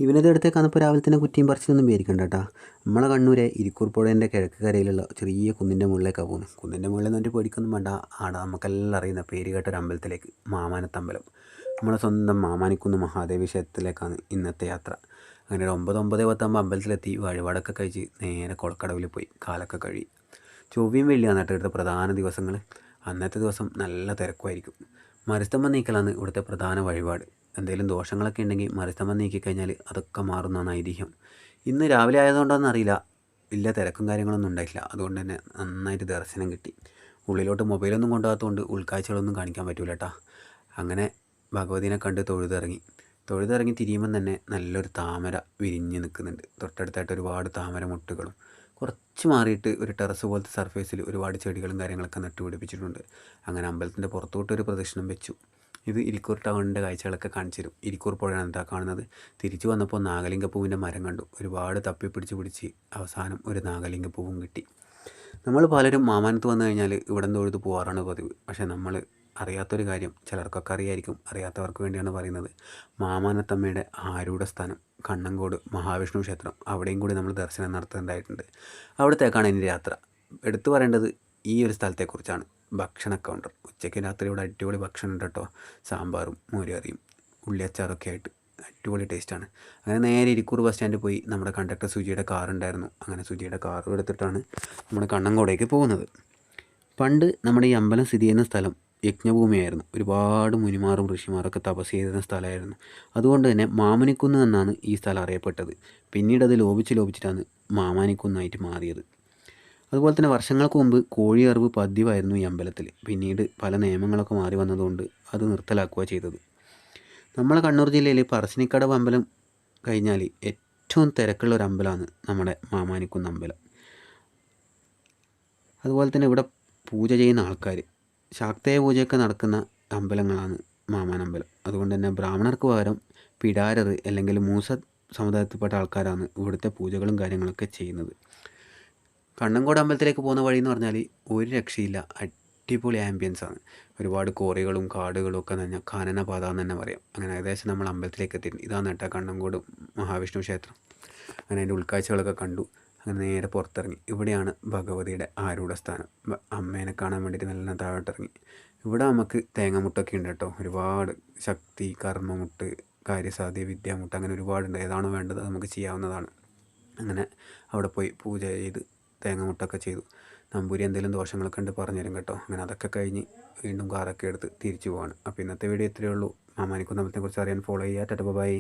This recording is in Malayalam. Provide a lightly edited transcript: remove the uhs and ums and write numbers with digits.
ഇവനത് എടുത്തേക്കാണ് ഇപ്പോൾ രാവിലെ തന്നെ കുറ്റിയും പറിച്ചൊന്നും പേരിക്കണ്ട കേട്ടോ. നമ്മളെ കണ്ണൂരെ ഇരിക്കൂർ പുഴേൻ്റെ കിഴക്ക് കരയിലുള്ള ചെറിയ കുന്നിൻ്റെ മുകളിലേക്കാണ് പോകുന്നത്. കുന്നിൻ്റെ മുകളിൽ നിന്നിട്ട് പേടിക്കൊന്നും വേണ്ട. ആടെ നമുക്കെല്ലാം അറിയുന്ന പേര് കേട്ട ഒരു അമ്പലത്തിലേക്ക്, മാമാനത്തമ്പലം. നമ്മളെ സ്വന്തം മാമാനിക്കുന്ന് മഹാദേവി ക്ഷേത്രത്തിലേക്കാണ് ഇന്നത്തെ യാത്ര. അങ്ങനെ ഒരു 9-9:10 അമ്പലത്തിലെത്തി വഴിപാടൊക്കെ കഴിച്ച് നേരെ കുളക്കടവിൽ പോയി കാലൊക്കെ കഴുകി. ചൊവ്വയും വെള്ളിയാണ് കേട്ടോ ഇവിടുത്തെ പ്രധാന ദിവസങ്ങൾ. അന്നത്തെ ദിവസം നല്ല തിരക്കുമായിരിക്കും. മരുസ്തംഭം നീക്കലാണ് ഇവിടുത്തെ പ്രധാന വഴിപാട്. എന്തെങ്കിലും ദോഷങ്ങളൊക്കെ ഉണ്ടെങ്കിൽ മരുസ്തംഭം നീക്കിക്കഴിഞ്ഞാൽ അതൊക്കെ മാറുന്നതാണ് ഐതിഹ്യം. ഇന്ന് രാവിലെ ആയതുകൊണ്ടാണെന്ന് അറിയില്ല, വലിയ തിരക്കും കാര്യങ്ങളൊന്നും ഉണ്ടായിട്ടില്ല. അതുകൊണ്ട് തന്നെ നന്നായിട്ട് ദർശനം കിട്ടി. ഉള്ളിലോട്ട് മൊബൈലൊന്നും കൊണ്ടുപോകാത്തതുകൊണ്ട് ഉൾക്കാഴ്ചകളൊന്നും കാണിക്കാൻ പറ്റൂല കേട്ടോ. അങ്ങനെ ഭഗവതിനെ കണ്ട് തൊഴുതിറങ്ങി തിരിയുമ്പം തന്നെ നല്ലൊരു താമര വിരിഞ്ഞ് നിൽക്കുന്നുണ്ട്. തൊട്ടടുത്തായിട്ട് ഒരുപാട് താമര മുട്ടുകളും കുറച്ച് മാറിയിട്ട് ഒരു ടെറസ് പോലത്തെ സർഫേസിൽ ഒരുപാട് ചെടികളും കാര്യങ്ങളൊക്കെ നട്ടുപിടിപ്പിച്ചിട്ടുണ്ട്. അങ്ങനെ അമ്പലത്തിൻ്റെ പുറത്തോട്ടൊരു പ്രദക്ഷിണം വെച്ചു. ഇത് ഇരിക്കൂർ ടൗണിൻ്റെ കാഴ്ചകളൊക്കെ കാണിച്ചു തരും. ഇരിക്കൂർ പുഴയാണ് എന്താ കാണുന്നത്. തിരിച്ചു വന്നപ്പോൾ നാഗലിംഗപ്പൂവിൻ്റെ മരം കണ്ടു. ഒരുപാട് പിടിച്ച് അവസാനം ഒരു നാഗലിംഗപ്പൂവും കിട്ടി. നമ്മൾ പലരും മാമാനത്ത് വന്നു കഴിഞ്ഞാൽ ഇവിടെ നിന്ന് തൊഴുത് പോകാറാണ് പതിവ്. പക്ഷേ നമ്മൾ അറിയാത്തൊരു കാര്യം, ചിലർക്കൊക്കെ അറിയായിരിക്കും, അറിയാത്തവർക്ക് വേണ്ടിയാണ് പറയുന്നത്. മാമാനത്തമ്മയുടെ ആരൂഢ സ്ഥാനം കണ്ണങ്കോട് മഹാവിഷ്ണു ക്ഷേത്രം, അവിടെയും കൂടി നമ്മൾ ദർശനം നടത്തേണ്ടതായിട്ടുണ്ട്. അവിടത്തേക്കാണ് എൻ്റെ യാത്ര. എടുത്തു പറയേണ്ടത് ഈ ഒരു സ്ഥലത്തെക്കുറിച്ചാണ്. ഭക്ഷണ കൗണ്ടർ. ഉച്ചയ്ക്ക് രാത്രി ഇവിടെ അടിപൊളി ഭക്ഷണം ഉണ്ട് കേട്ടോ. സാമ്പാറും മോരുകറിയും ഉള്ളിയച്ചാറൊക്കെ ആയിട്ട് അടിപൊളി ടേസ്റ്റാണ്. അങ്ങനെ നേരെ ഇരിക്കൂർ ബസ് സ്റ്റാൻഡിൽ പോയി. നമ്മുടെ കണ്ടക്ടർ സുജിയുടെ കാറുണ്ടായിരുന്നു. അങ്ങനെ സുജിയുടെ കാറും എടുത്തിട്ടാണ് നമ്മൾ കണ്ണങ്കോടേക്ക് പോകുന്നത്. പണ്ട് നമ്മുടെ ഈ അമ്പലം സ്ഥിതി ചെയ്യുന്ന സ്ഥലം യജ്ഞഭൂമിയായിരുന്നു. ഒരുപാട് മുനിമാറും ഋഷിമാരൊക്കെ തപസ് ചെയ്തിരുന്ന സ്ഥലമായിരുന്നു. അതുകൊണ്ട് തന്നെ മാമനിക്കുന്ന് എന്നാണ് ഈ സ്ഥലം അറിയപ്പെട്ടത്. പിന്നീട് അത് ലോപിച്ചിട്ടാണ് മാമാനിക്കുന്നായിട്ട് മാറിയത്. അതുപോലെ തന്നെ വർഷങ്ങൾക്ക് മുമ്പ് കോഴിയറിവ് പതിവായിരുന്നു ഈ അമ്പലത്തിൽ. പിന്നീട് പല നിയമങ്ങളൊക്കെ മാറി വന്നതുകൊണ്ട് അത് നിർത്തലാക്കുക ചെയ്തത്. നമ്മളെ കണ്ണൂർ ജില്ലയിൽ പറശ്ശിനിക്കടവ് അമ്പലം കഴിഞ്ഞാൽ ഏറ്റവും തിരക്കുള്ള ഒരു അമ്പലമാണ് നമ്മുടെ മാമാനിക്കുന്ന് അമ്പലം. അതുപോലെ തന്നെ ഇവിടെ പൂജ ചെയ്യുന്ന ആൾക്കാർ, ശാക്തേയ പൂജയൊക്കെ നടക്കുന്ന അമ്പലങ്ങളാണ് മാമാനമ്പലം. അതുകൊണ്ട് തന്നെ ബ്രാഹ്മണർക്ക് പകരം പിടാരർ അല്ലെങ്കിൽ മൂസ സമുദായത്തിൽപ്പെട്ട ആൾക്കാരാണ് ഇവിടുത്തെ പൂജകളും കാര്യങ്ങളൊക്കെ ചെയ്യുന്നത്. കണ്ണങ്കോട് അമ്പലത്തിലേക്ക് പോകുന്ന വഴി എന്ന് പറഞ്ഞാൽ ഒരു രക്ഷയില്ല, അടിപൊളി ആംബിയൻസാണ്. ഒരുപാട് കോറികളും കാടുകളും ഒക്കെ നിറഞ്ഞ കാനനപാത എന്ന് തന്നെ പറയാം. അങ്ങനെ ഏകദേശം നമ്മൾ അമ്പലത്തിലേക്ക് എത്തിയിട്ടുണ്ട്. ഇതാണ് കേട്ടോ കണ്ണങ്കോട് മഹാവിഷ്ണു ക്ഷേത്രം. അങ്ങനെ അതിൻ്റെ ഉൾക്കാഴ്ചകളൊക്കെ കണ്ടു. അങ്ങനെ നേരെ പുറത്തിറങ്ങി. ഇവിടെയാണ് ഭഗവതിയുടെ ആരൂഢ സ്ഥാനം. അമ്മേനെ കാണാൻ വേണ്ടിയിട്ട് നല്ല താഴോട്ടിറങ്ങി. ഇവിടെ നമുക്ക് തേങ്ങാമുട്ടൊക്കെ ഉണ്ട് കേട്ടോ. ഒരുപാട് ശക്തി, കർമ്മമുട്ട്, കാര്യസാധ്യ, വിദ്യാമുട്ട്, അങ്ങനെ ഒരുപാടുണ്ട്. ഏതാണോ വേണ്ടത് നമുക്ക് ചെയ്യാവുന്നതാണ്. അങ്ങനെ അവിടെ പോയി പൂജ ചെയ്ത് തേങ്ങാമുട്ടൊക്കെ ചെയ്തു. നമ്പൂരി എന്തെങ്കിലും ദോഷങ്ങളൊക്കെ ഉണ്ട് പറഞ്ഞുതരും കേട്ടോ. അങ്ങനെ അതൊക്കെ കഴിഞ്ഞ് വീണ്ടും കാറൊക്കെ എടുത്ത് തിരിച്ചു പോവാണ്. അപ്പോൾ ഇന്നത്തെ വീഡിയോ ഇത്രയേ ഉള്ളൂ. മാമാനിക്കുന്ന് അമ്പലത്തെക്കുറിച്ച് അറിയാൻ ഫോളോ ചെയ്യുക. Tata bye.